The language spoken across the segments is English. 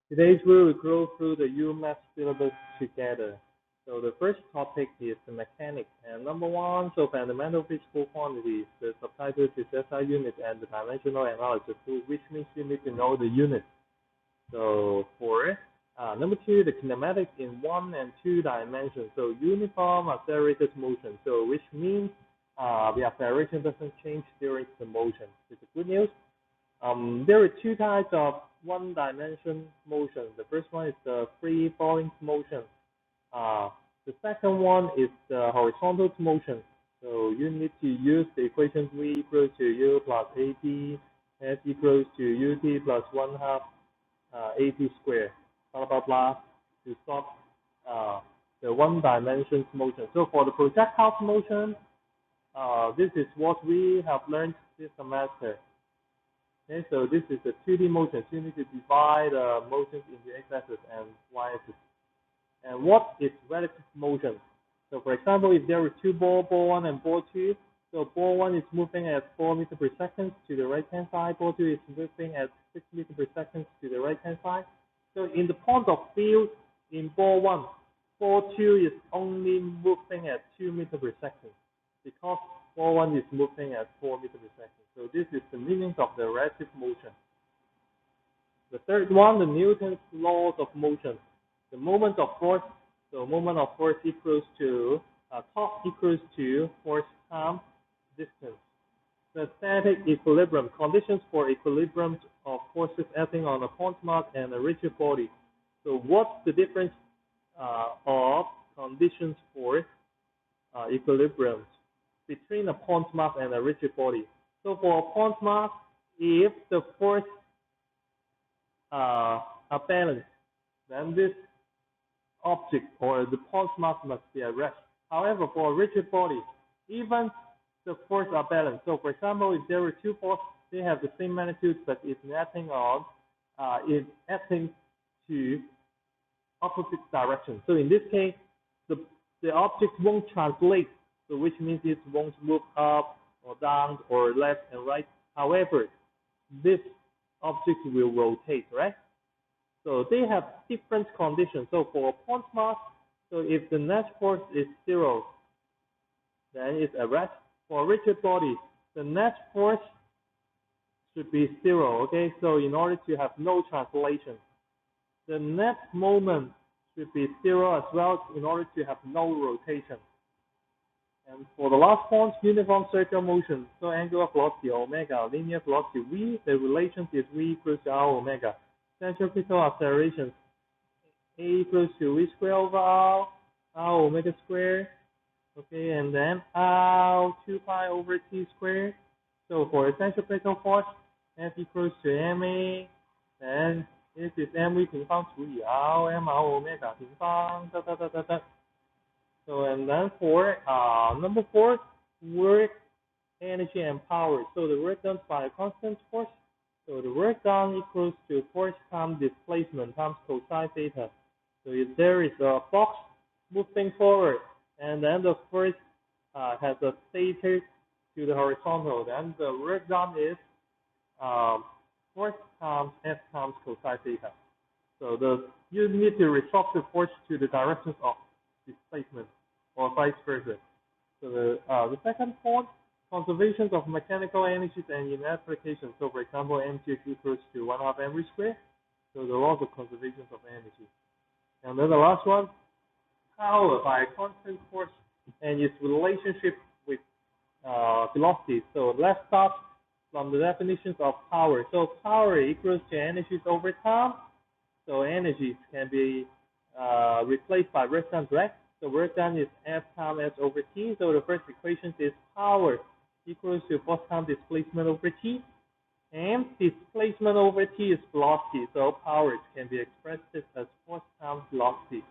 Today's we will go through the umac syllabus together. So the first topic is the mechanics, and number one, so fundamental physical quantities. The subtitle is SI unit and the dimensional analysis, which means you need to know the units. So for number two, the kinematics in 1 and 2 dimensions. So uniform accelerated motion. So which means the acceleration doesn't change during the motion. It's good news. There are two types of one-dimension motion. The first one is the free falling motion. The second one is the horizontal motion. So you need to use the equation V equals to U plus AT S equals to UT plus 1/2 AT squared, blah, blah, blah, to solve the one-dimension motion. So for the projectile motion, this is what we have learned this semester. Okay, so this is the 2D motion. So you need to divide motions into x-axis and y-axis. And what is relative motion? So for example, if there are two balls, ball 1 and ball 2, so ball 1 is moving at 4 meters per second to the right-hand side, ball 2 is moving at 6 meters per second to the right-hand side. So in the point of view, in ball 1, ball 2 is only moving at 2 meters per second because ball 1 is moving at 4 meters per second. So this is the meaning of the relative motion. The third one, the Newton's laws of motion. The moment of force, so moment of force equals to torque equals to force times distance. The static equilibrium, conditions for equilibrium of forces acting on a point mass and a rigid body. So what's the difference of conditions for equilibrium between a point mass and a rigid body? So for a point mass, if the force are balanced, then this object or the point mass must be at rest. However, for a rigid body, even the forces are balanced. So for example, if there are two forces, they have the same magnitude, but it's acting to opposite directions. So in this case, the object won't translate, so which means it won't move up or down or left and right. However, this object will rotate, right? So they have different conditions. So for a point mass, so if the net force is 0, then it's at rest. For a rigid body, the net force should be 0, okay? So in order to have no translation, the net moment should be 0 as well in order to have no rotation. And for the last point, uniform circular motion. So angular velocity omega, linear velocity v, the relation is v equals to r omega. Centripetal acceleration, a equals to v squared over r omega squared. Okay, and then r 2 pi over t squared. So for a centripetal force, F equals to ma, and this is mv 平方除以 r omega 平方，哒哒哒哒哒。So and then for number 4, work, energy, and power. So the work done by a constant force. So the work done equals to force times displacement times cosine theta. So if there is a box moving forward, and then the force has a theta to the horizontal, then the work done is force times F times cosine theta. So you need to resolve the force to the directions of displacement or vice versa. So the second point, conservation of mechanical energies and in application. So for example, mgh equals to 1/2 mv squared. So the laws of conservation of energy. And then the last one, power by a constant force and its relationship with velocity. So let's start from the definitions of power. So power equals to energies over time. So energies can be replaced by work done, right? So work done is F times S over T. So the first equation is power equals to force times displacement over T. And displacement over T is velocity. So power can be expressed as force times velocity.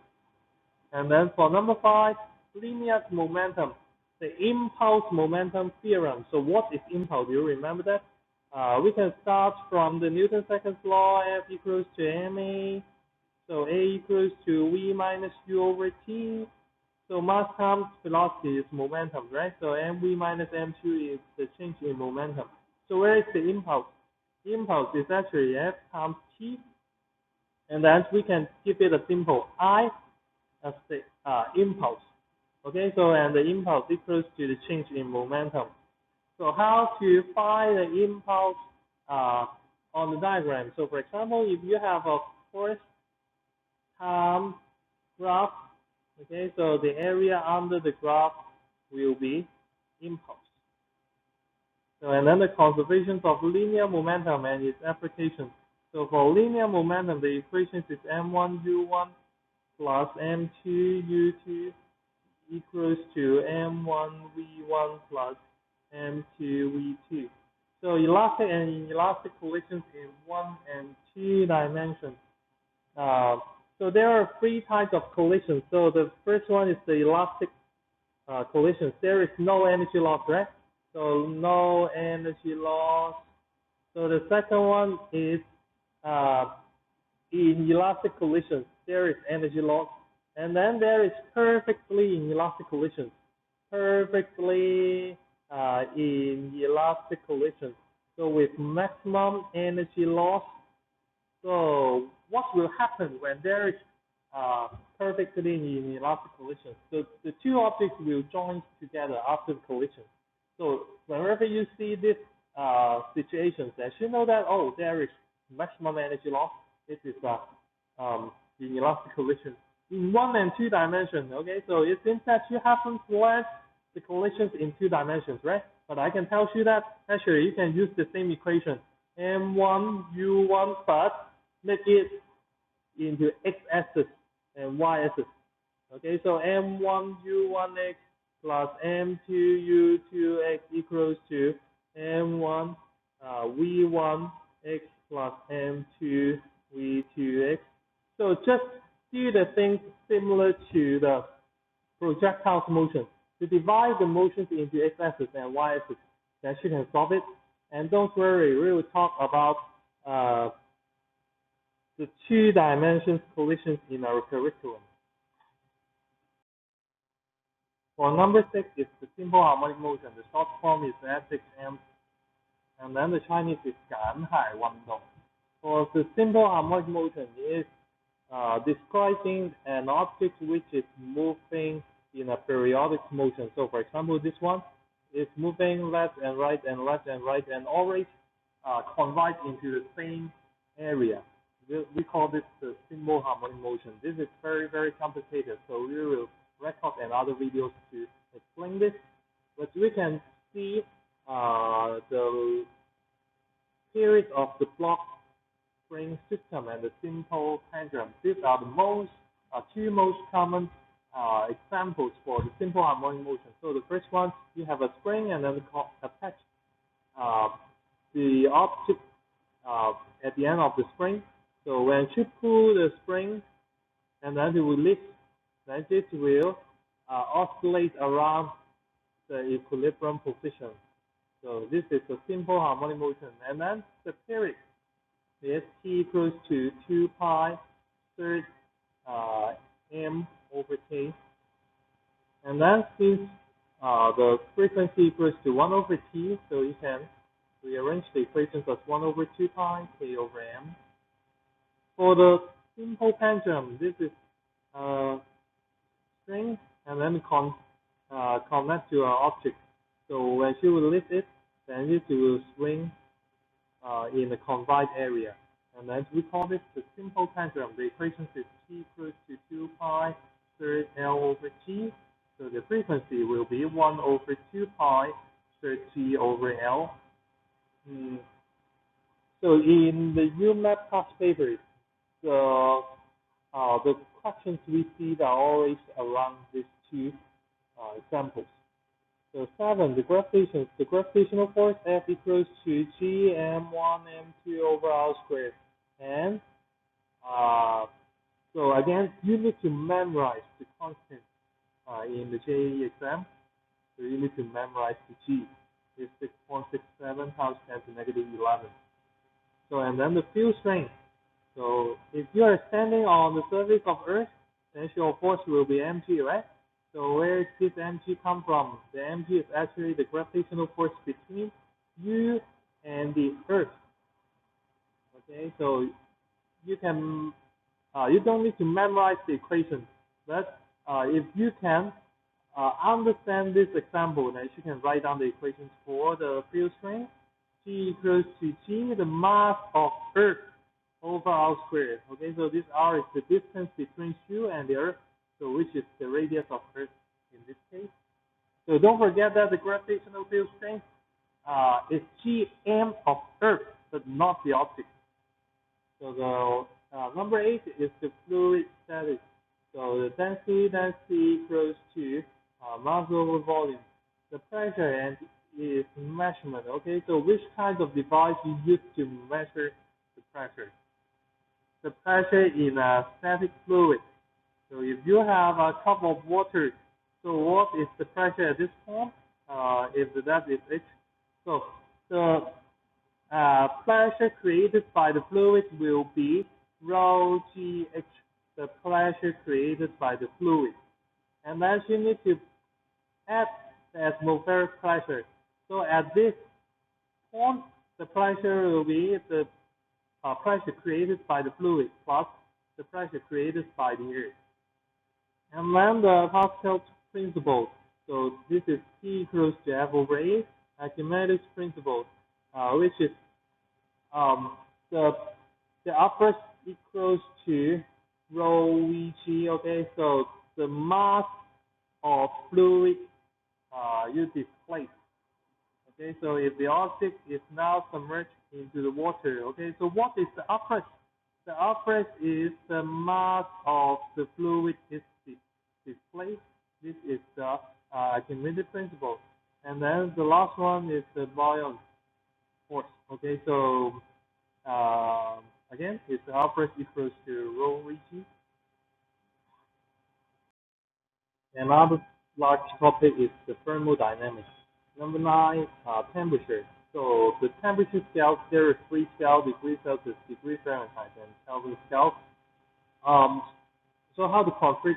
And then for number 5, linear momentum, the impulse momentum theorem. So what is impulse? Do you remember that? We can start from the Newton's second law, F equals to ma. So A equals to V minus U over T. So mass times velocity is momentum, right? So mv minus m2 is the change in momentum. So where is the impulse? The impulse is actually F times T And then we can give it a simple I as the impulse. Okay, so and the impulse equals to the change in momentum. So how to find the impulse on the diagram? So for example, if you have a first time graph, okay, so the area under the graph will be impulse. So and then the conservation of linear momentum and its application. So for linear momentum, the equation is m1u1 plus m2u2 equals to m1v1 plus m2v2. So elastic and inelastic collisions in 1 and 2 dimensions. So there are 3 types of collisions. So the first one is the elastic collisions. There is no energy loss, right? So no energy loss. So the second one is in elastic collisions. There is energy loss. And then there is perfectly inelastic collisions. Perfectly inelastic collisions. So with maximum energy loss. So what will happen when there is perfectly inelastic collision? So the 2 objects will join together after the collision. So whenever you see this situations, as you know that there is maximum energy loss. This is inelastic collision in 1 and 2 dimensions. Okay, so it seems that you haven't planned the collisions in 2 dimensions, right? But I can tell you that actually you can use the same equation m1u1, but make it into x-axis and y-axis. Okay, so m1u1x plus m2u2x equals to m1v1x plus m2v2x. So just do the things similar to the projectile's motion. To divide the motions into x-axis and y-axis, then you can solve it. And don't worry, we will talk about the 2 dimensions collisions in our curriculum. For number 6 is the simple harmonic motion. The short form is SHM, and then the Chinese is 赶海运动. For the simple harmonic motion is describing an object which is moving in a periodic motion. So for example, this one is moving left and right and left and right and always converge into the same area. We call this the simple harmonic motion. This is very, very complicated, so we will record another videos to explain this. But we can see the series of the block spring system and the simple pendulum. These are the 2 most common examples for the simple harmonic motion. So the first one, you have a spring and then attach the object at the end of the spring. So when you pull the spring and then it will lift, then this will oscillate around the equilibrium position. So this is a simple harmonic motion. And then the period is t equals to 2 pi third m over k. And then since the frequency equals to 1 over t, so you can rearrange the equations as 1 over 2 pi k over m. For the simple pendulum, this is string and then connect to an object. So when you will lift it, then it will swing in the confined area. And then we call this the simple pendulum. The equation is t equals to 2 pi third L over t. So the frequency will be 1 over 2 pi third t over L. So in the umac past papers, the questions we see are always around these 2 examples. So 7, the gravitational force F equals to G m1 m2 over r squared. And so again, you need to memorize the constant in the JEE exam. So you need to memorize the G. It's 6.67 times 10 to negative 11. So and then the field strength. So if you are standing on the surface of Earth, then your force will be mg, right? So where does this mg come from? The mg is actually the gravitational force between you and the Earth. Okay, so you can You don't need to memorize the equation, but if you can understand this example, then you can write down the equations for the field strength. G equals to G, the mass of Earth, over R squared. Okay, so this R is the distance between you and the Earth, so which is the radius of Earth in this case. So don't forget that the gravitational field strength is Gm of Earth, but not the object. So the number 8 is the fluid status. So the density equals to mass over volume. The pressure and is measurement. Okay, so which kind of device you use to measure the pressure? The pressure in a static fluid. So if you have a cup of water, so what is the pressure at this point? If that is H. So the pressure created by the fluid will be rho GH, the pressure created by the fluid. And then you need to add the atmospheric pressure. So at this point, the pressure will be the pressure created by the fluid plus the pressure created by the air. And then the Pascal's principle. So this is P equals to F over A, Archimedes principle, which is the upper equals to rho Vg. Okay, so the mass of fluid you displace. Okay, so if the object is now submerged into the water, okay, so what is the upper? The upper is the mass of the fluid is displaced. This is the Archimedes principle. And then the last one is the buoyant force. Okay, so again, it's the upper equals to rho Vg. Another large topic is the thermodynamics. Number 9, temperature. So the temperature scale, there are 3 scales: degree Celsius, degree Fahrenheit, and Kelvin scale. So how to convert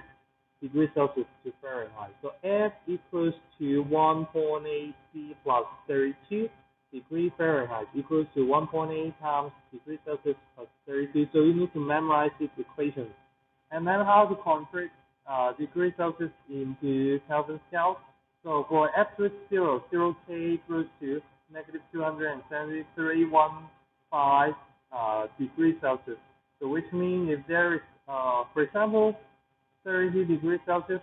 degree Celsius to Fahrenheit? So F equals to 1.8 C plus 32 degree Fahrenheit equals to 1.8 times degree Celsius plus 32. So you need to memorize these equations. And then how to convert degree Celsius into Kelvin scale. So for F equals 0, 0K equals to negative 273.15 degrees Celsius. So which means if there is, for example, 30 degrees Celsius,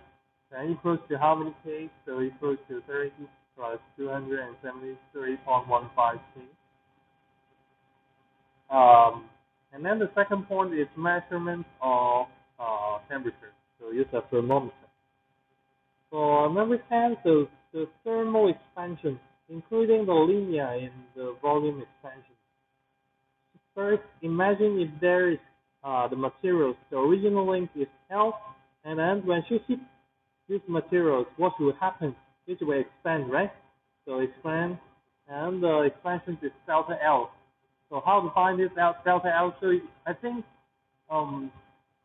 then equals to how many K? So equals to 30 plus 273.15 K. And then the second point is measurement of temperature. So use a thermometer. For number 10, so the thermal expansion, including the linear and the volume expansion. First, imagine if there is the materials. The original length is L, and then when you heat these materials, what will happen? It will expand, right? So expand, and the expansion is delta L. So how to find this delta L? So I think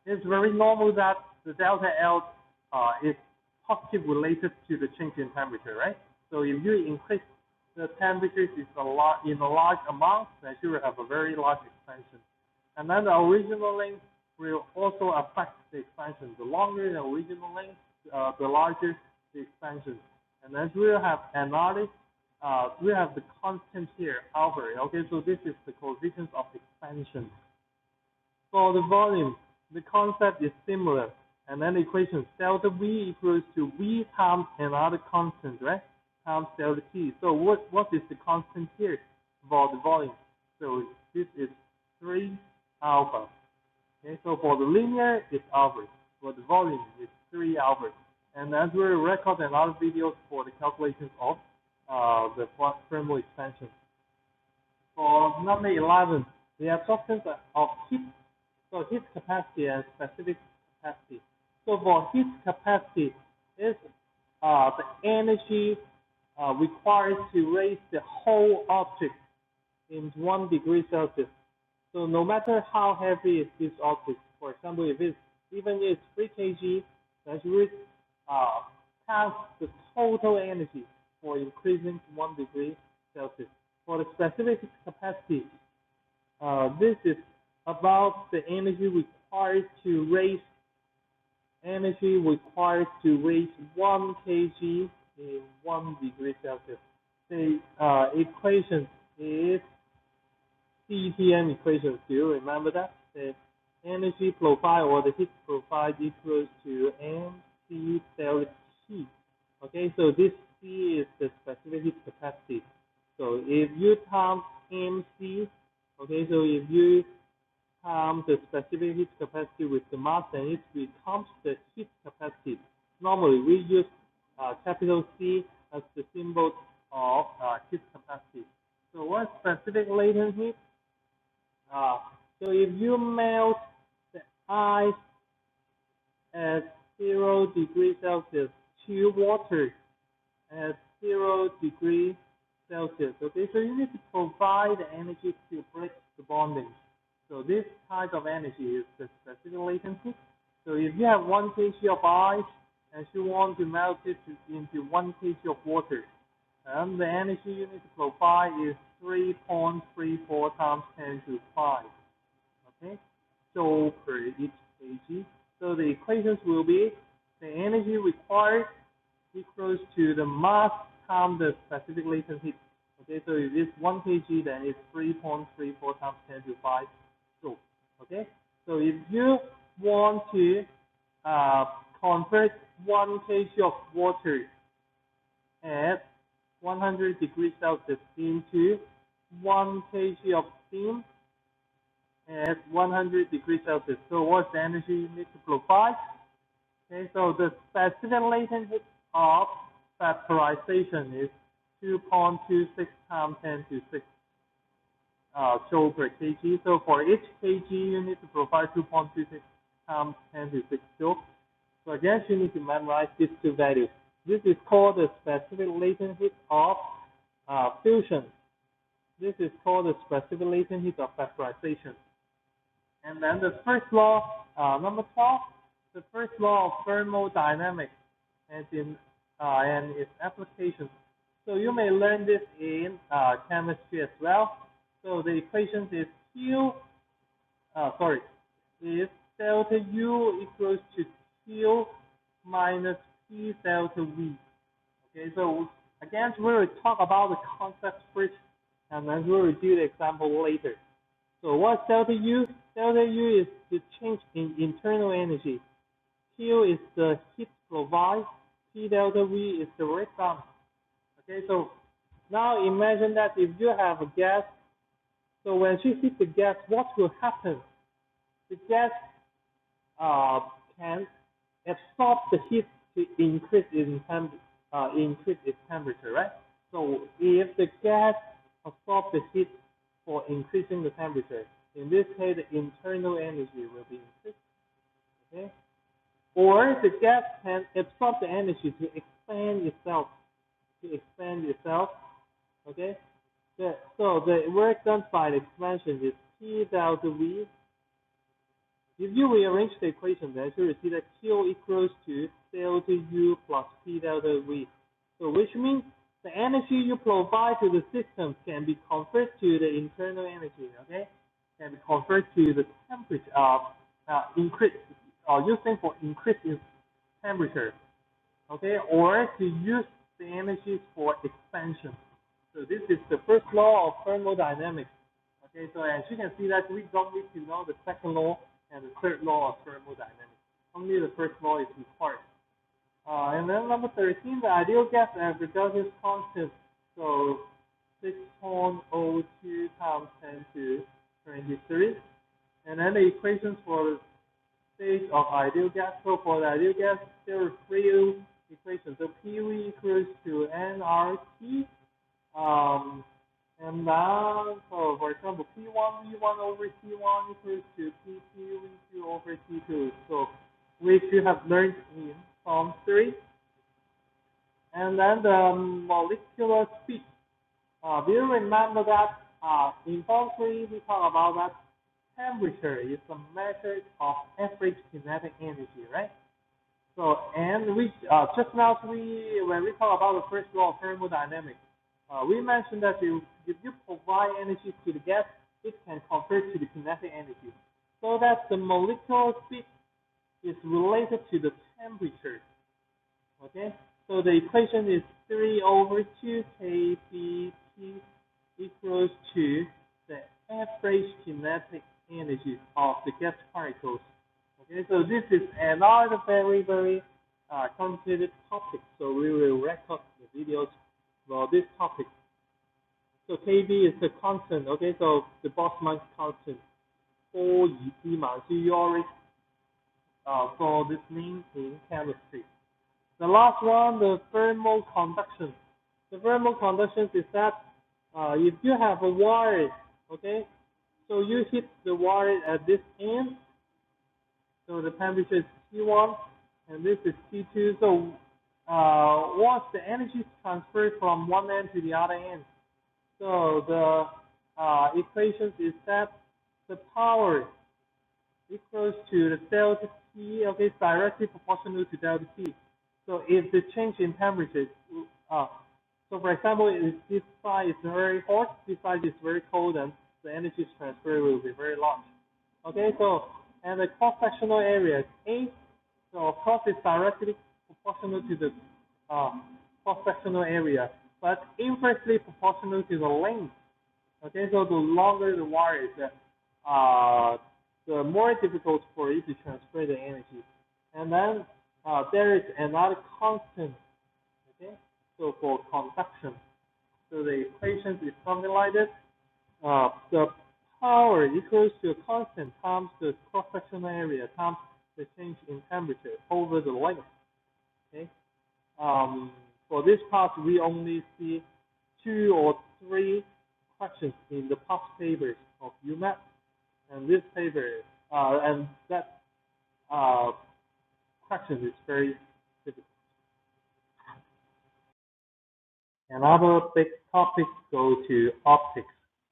it's very normal that the delta L is positive related to the change in temperature, right? So if you increase the temperature in a large amount, then you will have a very large expansion. And then the original length will also affect the expansion. The longer the original length, the larger the expansion. And then we will have another, we have the constant here, alpha. Okay, so this is the coefficient of expansion. For the volume, the concept is similar. And then the equation delta V equals to V times another constant, right? Times delta T. So what is the constant here for the volume? So this is 3 alpha. Okay, so for the linear, it's alpha. For the volume, it's 3 alpha. And then we'll record another video for the calculations of the thermal expansion. For number 11, the absorption of heat. So heat capacity and specific capacity. So for heat capacity is the energy required to raise the whole object in 1 degree Celsius. So no matter how heavy is this object, for example, if it's even if it's 3 kg, then you would have the total energy for increasing 1 degree Celsius. For the specific capacity, this is about the energy required to raise 1 kg in 1 degree Celsius. The equation is CTM equation. Do you remember that? The energy profile or the heat profile equals to mc delta T. Okay, so this C is the specific heat capacity. So if you times mc, okay, so if you times the specific heat capacity with the mass, then it becomes the heat capacity. Normally we use capital C as the symbol of heat capacity. So what's specific latent heat? So if you melt the ice at 0 degrees Celsius to water at 0 degrees Celsius, okay, so you need to provide the energy to break the bonding. So this type of energy is the specific latent heat. So if you have 1 kg of ice and you want to melt it into 1 kg of water, and the energy you need to provide is 3.34 times 10 to 5. Okay, joule per each kg. So the equations will be the energy required equals to the mass times the specific latent heat. Okay, so if it's 1 kg, then it's 3.34 times 10 to 5 joule. Okay, so if you want to convert 1 kg of water at 100 degrees Celsius into 1 kg of steam at 100 degrees Celsius. So what's the energy you need to provide? Okay, so the specific latent heat of vaporization is 2.26 times 10 to 6 joule per kg. So for each kg, you need to provide 2.26 times 10 to 6 joule. So again, you need to memorize these two values. This is called the specific latent heat of fusion. This is called the specific latent heat of vaporization. And then the first law, number 12, the first law of thermodynamics and its applications. So you may learn this in chemistry as well. So the equation is is delta U equals to Q minus P delta V. Okay, so again, we will talk about the concept first, and then we will do the example later. So what's delta U? Delta U is the change in internal energy. Q is the heat provided. P delta V is the work done. Okay, so now imagine that if you have a gas, so when you heat the gas, what will happen? The gas can absorb the heat to increase its temperature, right? So if the gas absorbs the heat for increasing the temperature, in this case, the internal energy will be increased. Okay, or the gas can absorb the energy to expand itself. Okay, so the work done by the expansion is P delta V. If you rearrange the equation, then you will see that Q equals to delta U plus P delta V. So which means the energy you provide to the system can be converted to the internal energy. Okay, can be converted to the temperature increase using for increase in temperature. Okay, or to use the energies for expansion. So this is the first law of thermodynamics. Okay, so as you can see that we don't need to know the second law and the third law of thermodynamics. Only the first law is required. And then number 13, the ideal gas average constant. So 6.02 times 10 to 23. And then the equations for the state of ideal gas. So for the ideal gas, there are three equations. So PV equals to nRT. And now, so for example, P1 V1 over T1 equals to P2 V2 over T2. So which you have learned in Form 3. And then the molecular speed. Do you remember that in Form 3 we talk about that temperature is a measure of average kinetic energy, right? So and we just now when we talk about the first law of thermodynamics, we mentioned that if you provide energy to the gas, it can convert to the kinetic energy. so that the molecular speed is related to the temperature. Okay, so the equation is 3 over 2 kBT equals to the average kinetic energy of the gas particles. Okay, so this is another very complicated topic. So we will record the videos for this topic. So Kb is the constant. Okay, so the Boltzmann constant. 波尔兹曼theory for this name in chemistry. The last one, the thermal conduction. The thermal conduction is that if you have a wire, okay, so you hit the wire at this end, so the temperature is T1 and this is T2. So once the energy is transferred from one end to the other end, so the equation is that the power equals to the delta T, okay, it's directly proportional to delta T. So if the change in temperature, so for example, if this side is very hot, this side is very cold, then the energy transfer will be very large. Okay, so, and the cross-sectional area is A, so of course it's directly proportional to the cross-sectional area, but inversely proportional to the length. Okay, so the longer the wire is, the more difficult for it to transfer the energy. And then there is another constant, okay, so for conduction. So the equation is something like this. The power equals to a constant times the cross-sectional area times the change in temperature over the length. Okay. For this part, we only see 2 or 3 questions in the past papers of umac, and this paper and that question is very difficult. Another big topic go to optics.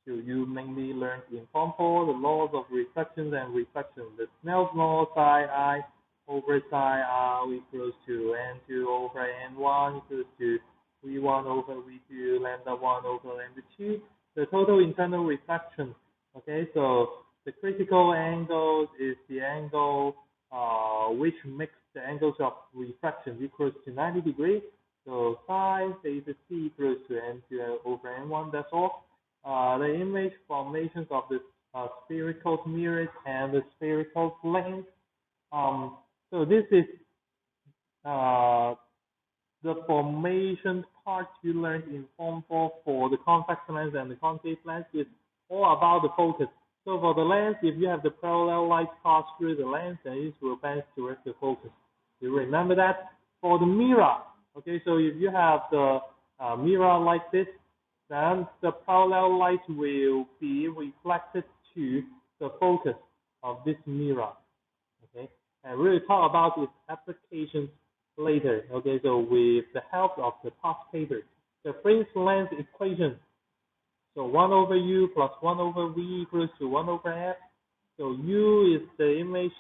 So you mainly learned in Form 4 the laws of reflection and reflection. The Snell's law, psi I over psi R equals to N2 over N1 equals to V1 over V2 lambda 1 over lambda 2. The total internal reflection. Okay, so the critical angle is the angle which makes the angles of refraction equals to 90 degrees. So psi theta T equals to N2 over N1. That's all. The image formations of the spherical mirrors and the spherical plane. So this is the formation part you learned in Form 4 for the convex lens and the concave lens. Is all about the focus. So for the lens, if you have the parallel light pass through the lens, then it will bend towards the focus. You remember that? For the mirror, okay, so if you have the mirror like this, then the parallel light will be reflected to the focus of this mirror. Okay, and we'll talk about its applications later. Okay, so with the help of the past paper, the fringe length equation. So 1 over u plus 1 over v equals to 1 over f. So u is the image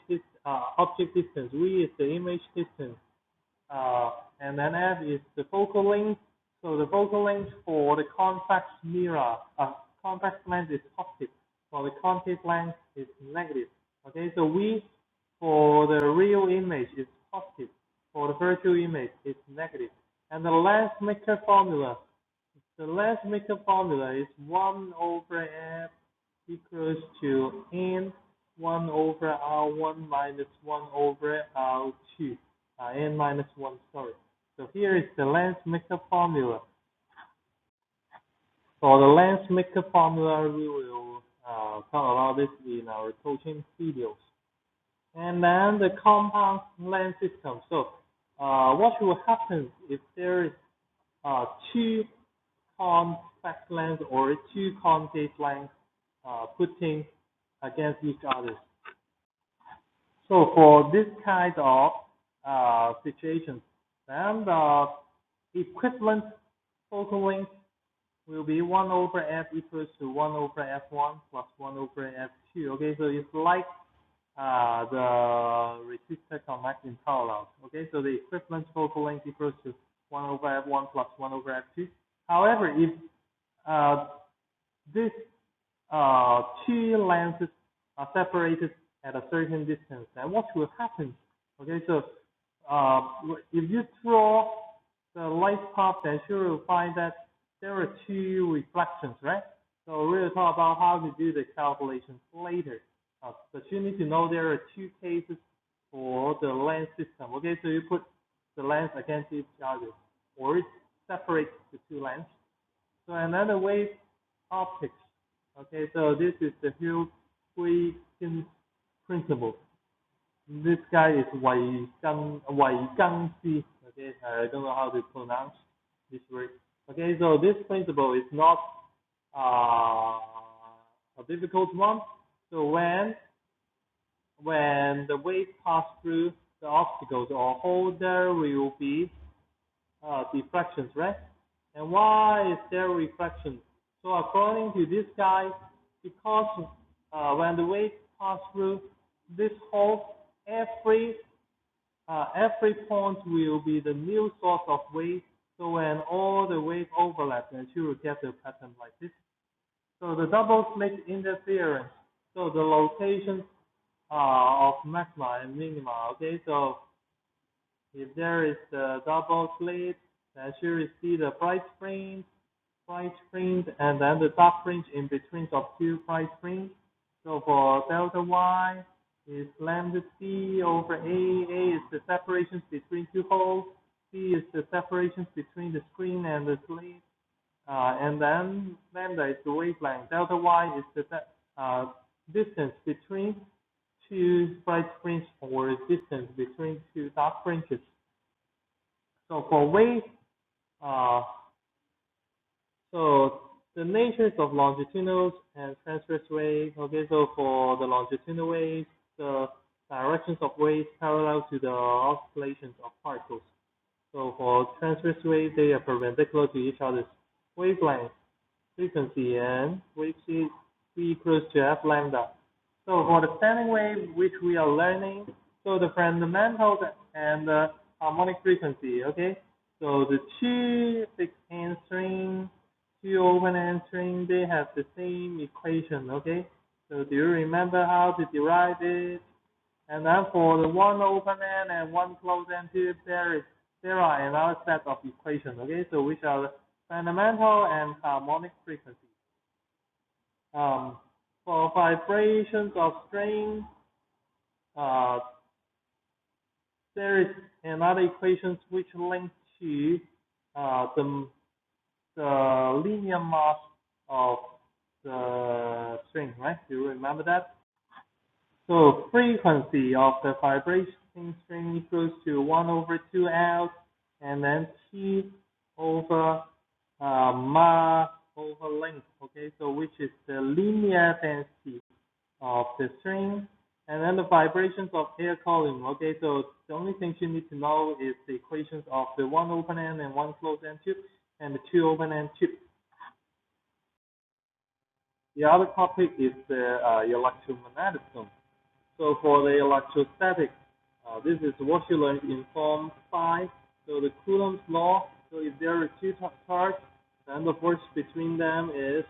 object distance, v is the image distance, and then f is the focal length. So the focal length for the convex mirror, convex lens is positive. For the concave lens is negative. Okay, so v for the real image is positive. For the virtual image is negative. And the lens maker formula. The lens maker formula is 1 over f equals to n 1 over r1 minus 1 over r2, n minus 1, sorry. So here is the lens maker formula. For the lens maker formula, we will talk about this in our coaching videos. And then the compound lens system. So what will happen if there is 2 convex lens or 2 concave lens putting against each other? So for this kind of situation, then the equivalent focal length will be 1 over f equals to 1 over f1 plus 1 over f2. Okay, so it's like the resistor connect in parallel. Okay, so the equivalent focal length equals to 1 over f1 plus 1 over f2. However, if these 2 lenses are separated at a certain distance, then what will happen? Okay, so if you draw the light path, then you will find that there are two reflections, right? So we'll talk about how to do the calculations later. But you need to know there are two cases for the lens system. Okay, so you put the lens against each other, or it separates the two lenses. So another wave optics. Okay, so this is the Huygens principle. This guy is Huygens. Okay, I don't know how to pronounce this word. Okay, so this principle is not a difficult one. So when the wave pass through the obstacles or hole, there will be diffractions, right? And why is there refraction? So according to this guy, because when the wave pass through this hole, every point will be the new source of wave. So when all the wave overlap, then you will get the pattern like this. So the double slit interference. So the location of maxima and minima. Okay, so if there is the double slit, then you will see the bright fringe, and then the dark fringe in between of two bright fringe. So for delta y is lambda c over a. A is the separations between two holes. C is the separations between the screen and the slit. And then lambda is the wavelength. Delta y is the distance between two bright fringes or distance between two dark fringes. So for wave, so the natures of longitudinal and transverse waves. Okay, so for the longitudinal waves, the directions of waves parallel to the oscillations of particles. So for transverse waves, they are perpendicular to each other's wavelength, frequency, and wave speed equals to f lambda. So for the standing wave, which we are learning, so the fundamentals and the harmonic frequency, okay? So the two fixed end string, two open end string, they have the same equation, okay? So do you remember how to derive it? And then for the one open end and one closed end tube, there are another set of equations, okay? So which are the fundamental and harmonic frequency. For vibrations of string, there is another equation which links to the linear mass of the string, right? Do you remember that? So frequency of the vibrating string equals to 1 over 2L, and then T over mass over length, okay? So which is the linear density of the string, and then the vibrations of air column, okay? So the only thing you need to know is the equations of the one open end and one closed end tube, and the two open end tube. The other topic is the electromagnetism. So for the electrostatic, this is what you learned in Form 5. So the Coulomb's law, so if there are two charges, then the force between them is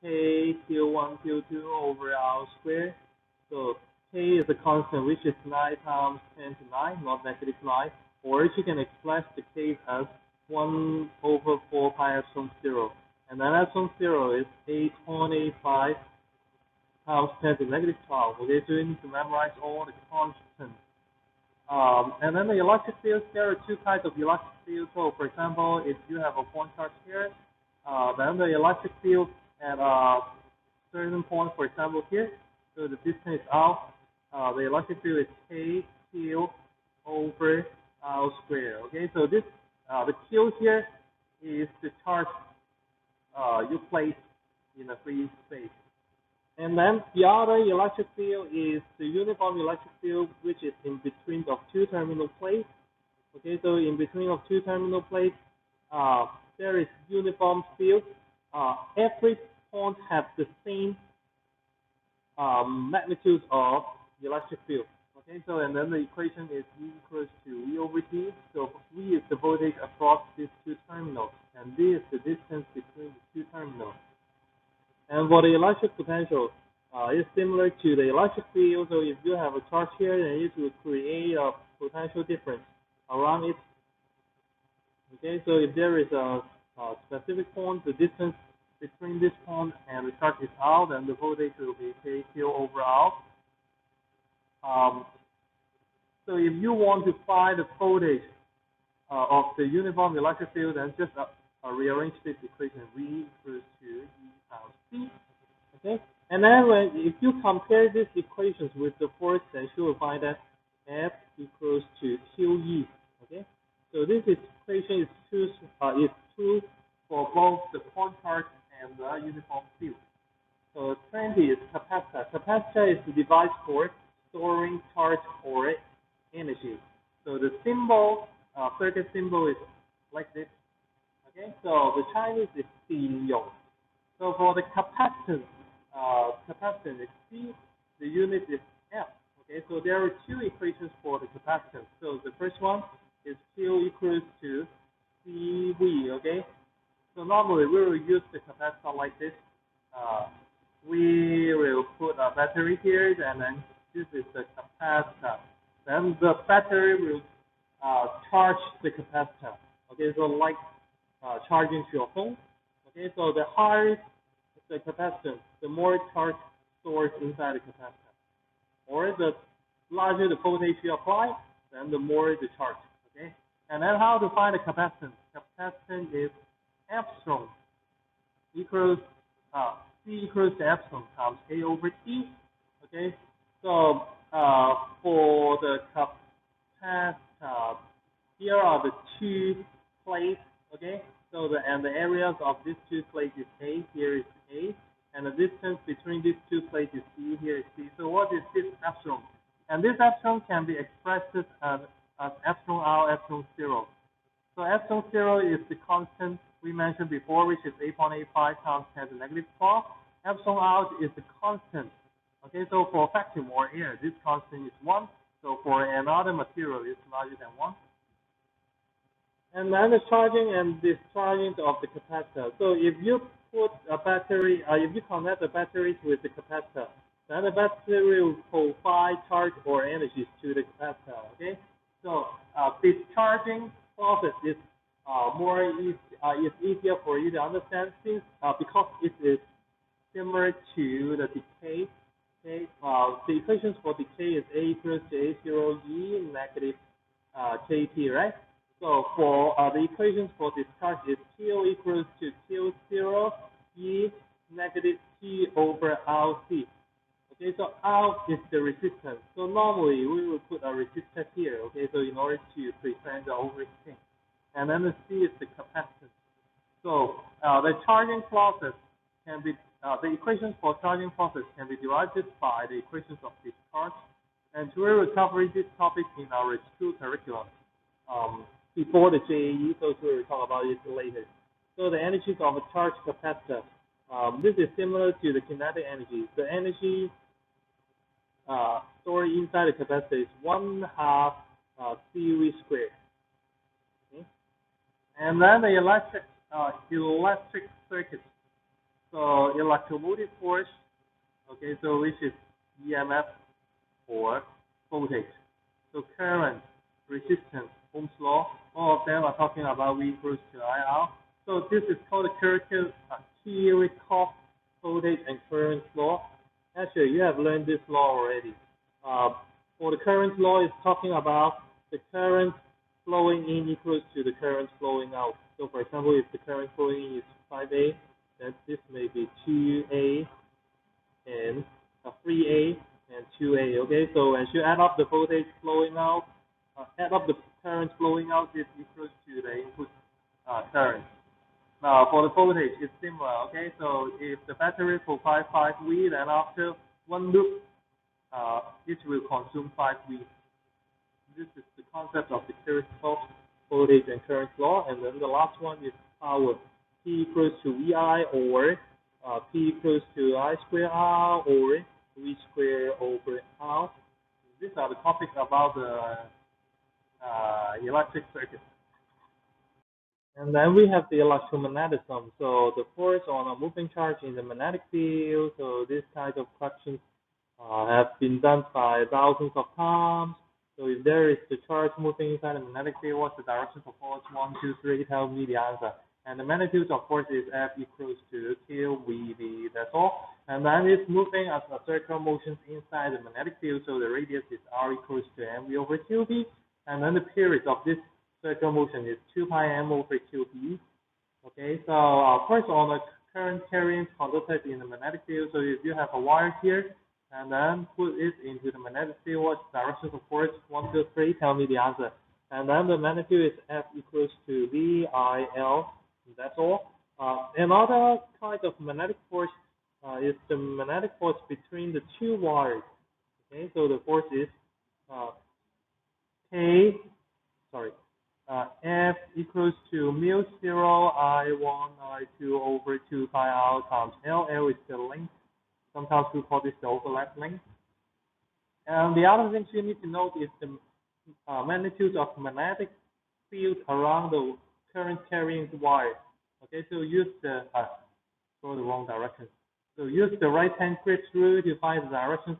K Q1 Q2 over R squared. So K is a constant, which is 9 times 10 to 9, not negative 9. Or you can express the K as 1 over 4 pi epsilon 0. And then epsilon 0 is 8.85 times 10 to negative 12. Okay, so you need to memorize all the constants. And then the electric fields, there are two types of electric fields. So for example, if you have a point charge here, then the electric field at a certain point, for example here, so the distance is out, the electric field is K Q over R squared. Okay, so this the Q here is the charge you place in a free space. And then the other electric field is the uniform electric field, which is in between of two terminal plates. Okay, so in between of two terminal plates, there is uniform field. Every point has the same magnitude of electric field. Okay, so and then the equation is V equals to V over T. So V is the voltage across these two terminals, and V is the distance between the two terminals. And for the electric potential, It's similar to the electric field. So if you have a charge here, then it will create a potential difference around it. Okay, so if there is a specific point, the distance between this point and the charge is out, then the voltage will be Q over R. So if you want to find the voltage of the uniform electric field, then just rearrange this equation. V equals to E times C. Okay, and then if you compare these equations with the force, then you will find that F equals to QE. Okay, so this equation is true for both the point charge and the uniform field. So 20 is capacitor. Capacitor is the device for storing charge or energy. So the symbol, circuit symbol is like this. Okay, so the Chinese is 信用. So for the capacitance, capacitance is C, the unit is F. Okay, so there are two equations for the capacitance. So the first one is Q equals to CV. Okay, so normally we will use the capacitor like this. We will put a battery here, and then this is the capacitor. Then the battery will charge the capacitor. Okay, so like charging to your phone. Okay, so the higher the capacitance, the more charge stored inside the capacitor. Or the larger the voltage you apply, then the more the charge. Okay, and then how to find the capacitance? Capacitance is epsilon equals C equals to epsilon times A over T. Okay, so for the capacitor, here are the two plates. Okay, so the areas of these two plates is A. Here is A, and the distance between these two plates is C. Here is C. So what is this epsilon? And this epsilon can be expressed as epsilon R, epsilon 0. So epsilon 0 is the constant we mentioned before, which is 8.85 times 10 to the negative 12. Epsilon R is the constant. Okay, so for vacuum or air, this constant is 1. So for another material, it's larger than 1. And then the charging and discharging of the capacitor. So if you put a battery, if you connect the batteries with the capacitor, then the battery will provide charge or energy to the capacitor. Okay, so discharging process is it's easier for you to understand since because it is similar to the decay. Okay, the equations for decay is A equals to A0 E negative KT, right? So for the equations for discharge is Q equals to Q0 E negative T over RC. Okay, so R is the resistance. So normally we will put a resistor here. Okay, so in order to prevent the overheating. And then the C is the capacitance. So the charging process can be, the equations for charging process can be derived by the equations of discharge. And we will cover this topic in our school curriculum before the JAE, so we will talk about it later. So the energies of a charged capacitor. This is similar to the kinetic energy. The energy stored inside the capacitor is 1/2 CV squared. Okay? And then the electric circuit. So electromotive force, okay, so which is EMF or voltage. So current, resistance, Ohm's law, all of them are talking about V equals to IR. So this is called the Kirchhoff voltage and current law. Actually, you have learned this law already. For the current law, it's talking about the current flowing in equals to the current flowing out. So for example, if the current flowing in is 5A, then this may be 2A and 3A and 2A. Okay, so as you add up the voltage flowing out, add up the current flowing out, is equals to the input current. Now for the voltage, it's similar. Okay, so if the battery provides 5V, then after one loop, it will consume 5V. This is the concept of the Kirchhoff voltage and current law. And then the last one is power. P equals to VI or P equals to I square R or V square over R. These are the topics about the electric circuit. And then we have the electromagnetism. So the force on a moving charge in the magnetic field. So this kind of questions have been done by thousands of times. So if there is the charge moving inside the magnetic field, what's the direction of force? 1, 2, 3, tell me the answer. And the magnitude of force is F equals to QVB, that's all. And then it's moving as a circular motion inside the magnetic field, so the radius is R equals to mv over QB. And then the period of this circular motion is 2 pi m over QB. Okay, so first on the current carrying conducted in the magnetic field, so if you have a wire here, and then put it into the magnetic field, what's the direction of force? 1, 2, 3, tell me the answer. And then the magnitude is F equals to VIL, that's all. Another kind of magnetic force is the magnetic force between the two wires. Okay, so the force is F equals to mu 0 I1 I2 over 2 pi r times L. L is the length. Sometimes we call this the overlap length. And the other thing you need to note is the magnitude of magnetic field around the current carrying wire. Okay, so use the go the wrong direction. So use the right-hand grid rule to find the direction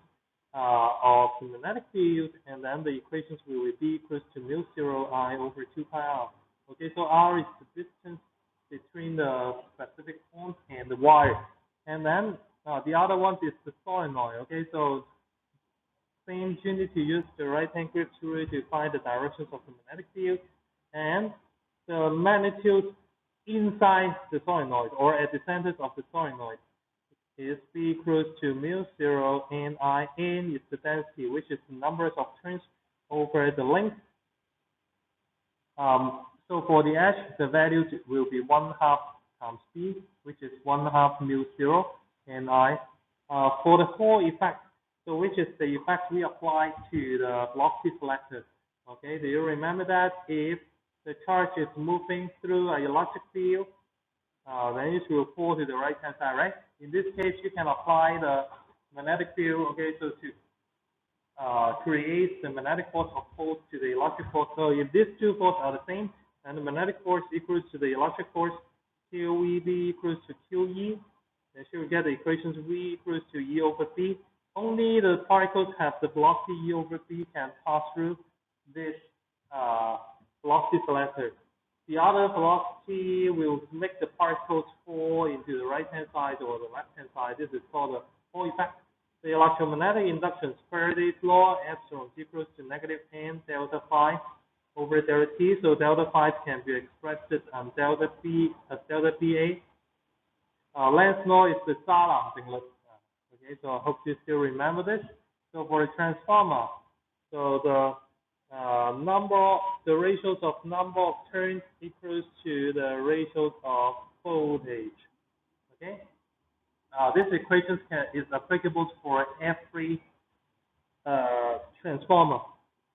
of the magnetic field, and then the equations will be equals to mu 0 I over 2 pi r. Okay, so r is the distance between the specific point and the wire. And then the other one is the solenoid. Okay, so same you need to use the right-hand grid rule to find the directions of the magnetic field, and the magnitude inside the solenoid or at the center of the solenoid is B equals to mu 0 n I. N is the density, which is the numbers of turns over the length. So for the H, the value will be 1/2 times B, which is 1/2 mu 0 n I. For the Hall effect, so which is the effect we apply to the velocity selector. Okay, do you remember that if the charge is moving through an electric field, then it will fall to the right-hand side, right? In this case, you can apply the magnetic field, okay, so to create the magnetic force opposed to the electric force. So if these two forces are the same, and the magnetic force equals to the electric force, QEB equals to QE, then you will get the equations V equals to E over B. Only the particles have the velocity E over B can pass through this velocity selector. The other velocity will make the particles fall into the right-hand side or the left-hand side. This is called the Hall effect. The electromagnetic induction, Faraday's law, epsilon equals to -n delta phi over delta t. So delta phi can be expressed as delta p as delta pa. Lenz's law is the Salam singlet. Okay, so I hope you still remember this. So for a transformer, so the ratios of number of turns equals to the ratios of voltage. Okay, this equation is applicable for every transformer.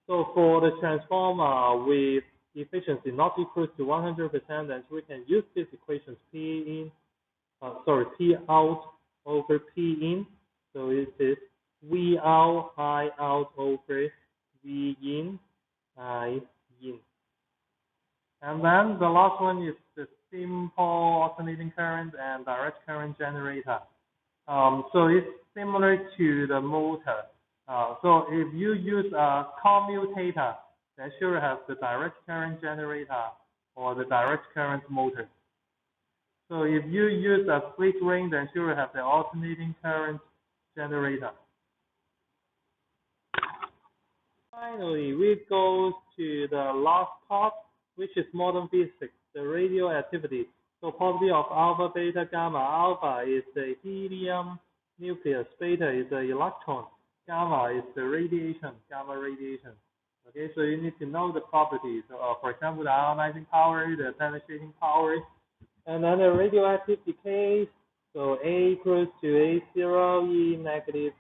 So for the transformer with efficiency not equal to 100%, then we can use this equation P out over P in. So it is V out, I out over V in, I in. And then the last one is the simple alternating current and direct current generator. So it's similar to the motor. So if you use a commutator, then sure have the direct current generator or the direct current motor. So if you use a split ring, then sure have the alternating current generator. Finally, we go to the last part, which is modern physics, the radioactivity. So property of alpha, beta, gamma. Alpha is the helium nucleus, beta is the electron, gamma is the radiation, gamma radiation. Okay, so you need to know the properties. For example, the ionizing power, the penetrating power, and then the radioactive decay. So A equals to A0, E negative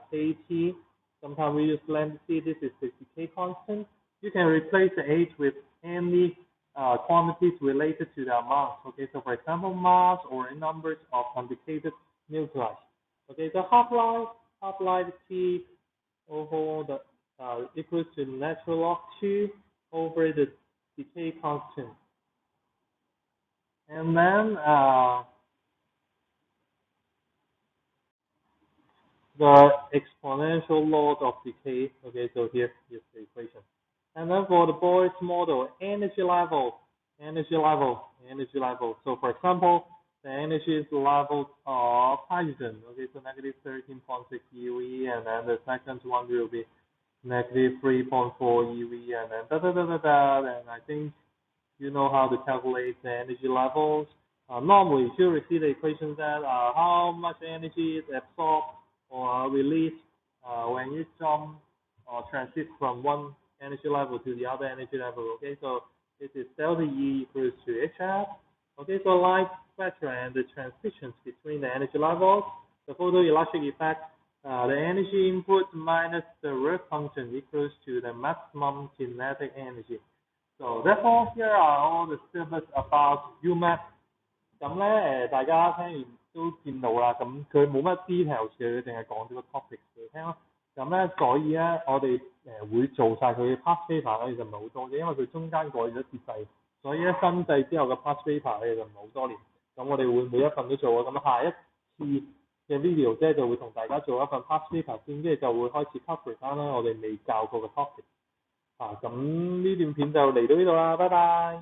KT. Sometimes we use lambda T. This is the decay constant. You can replace the H with any quantities related to the amount. Okay, so for example, mass or numbers of undecayed nuclei. Okay, so half-life T over the equals to natural log 2 over the decay constant. And then the exponential laws of decay. Okay, so here is the equation. And then for the Boy's model, energy level. So for example, the energy level of hydrogen. Okay, so negative 13.6 eV, and then the second one will be negative 3.4 eV, and then and I think you know how to calculate the energy levels. Normally, you receive the equation that how much energy is absorbed or released when you jump or transit from one energy level to the other energy level. Okay, so this is delta E equals to HF. Okay, so light spectra and the transitions between the energy levels, the photoelectric effect, the energy input minus the work function equals to the maximum kinetic energy. So therefore, here are all the syllabus about umac。咁咧大家聽完都見到啦，咁佢冇乜 details 嘅，佢淨係講咗個 topic 俾你聽咯。咁咧，所以咧，我哋會做晒佢嘅 past paper 咧，其實唔係好多嘅，因為佢中間改咗設計，所以咧新制之後嘅 past paper 咧其實唔係好多年。咁我哋會每一份都做啊。咁下一次嘅 video 即係就會同大家做一份 past paper 先，跟住就會開始 cover 翻啦我哋未教過嘅 topic。咁呢段片就嚟到呢度啦，拜拜。